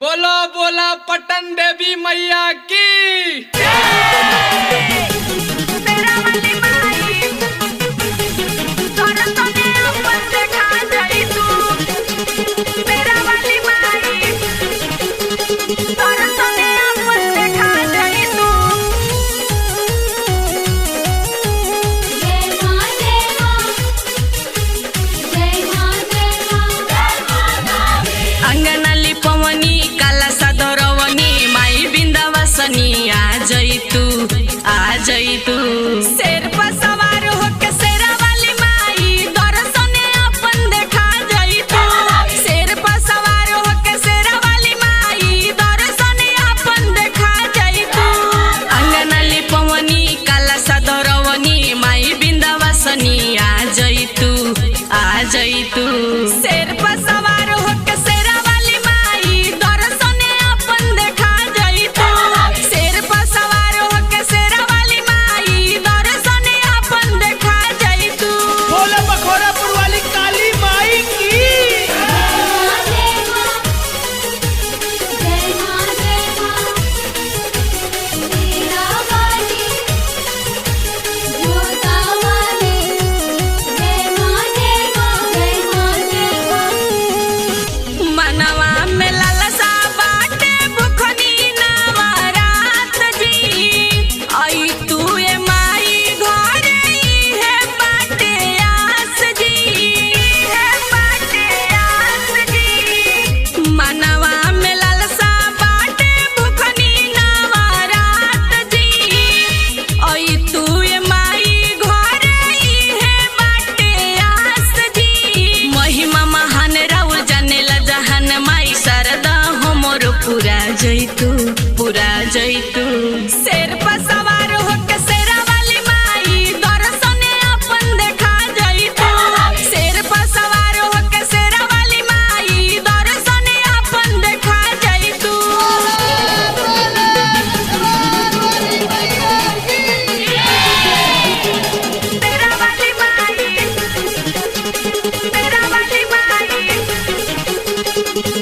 बोलो बोला पटन देवी मैया की। आ जैतू शेर पर सवार होके शेरा वाली माई दर्शने अपन देखा जैतू। शेर पर सवार होके शेरा वाली माई दर्शने अपन देखा जैतू। अंगना लिपवनी काला सदरवनी माई बिंदावासनी आ जैतू शेर पर सवार होके शेरा वाली माई दर्शने अपन देखा जैतू। शेर पर सवार होके शेरा वाली माई दर्शने अपन देखा जैतू। बोलो बखोरापुर वाली काली माई की। पूरा जैतू शेर पर सवार होके शेरा वाली माई दर्शने अपन देखा जैतू। शेर पर सवार होके शेरा वाली माई दर्शने अपन देखा जैतू। शेरा वाली माई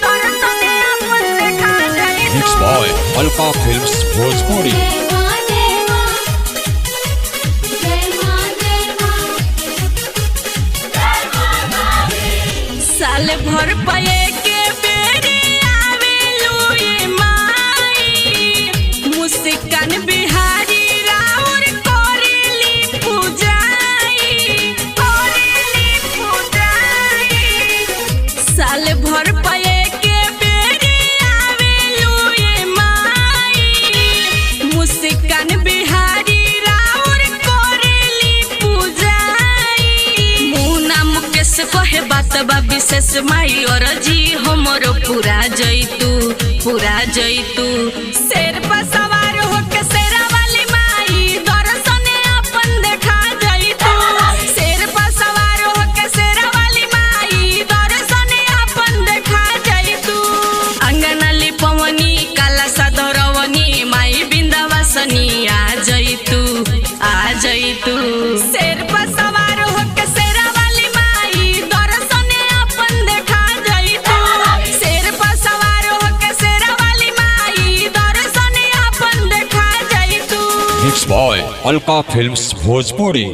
दर्शने अपन देखा जैतू। Mixed by Alka Films Bhojpuri। साल भर पे के बेरी आवेलू ये माई मुस्कान बिहारी राउर करेली पूजाई साल भर पे के बेरी आवेलू ये माई मुस्कान बिहारी राउर करेली पूजाई। मुना मुकेश कहे बात बा विशेष माई और जी हमरो पूरा जैतू शेर पर सवार होके शेरा वाली माई दर्शने अपन देखा जैतू। शेर पर सवार होके शेरा वाली माई दर्शने अपन देखा जैतू। अंगना लिपवनी काला सदरवनी माई बिंदावासनी आ जैतू शेर पर सवार होके शेरा वाली माई दर्शने अपन देखा जैतू। शेर पर सवार होके शेरा वाली माई दर्शने अपन देखा जैतू। Mixed by Alka Films Bhojpuri।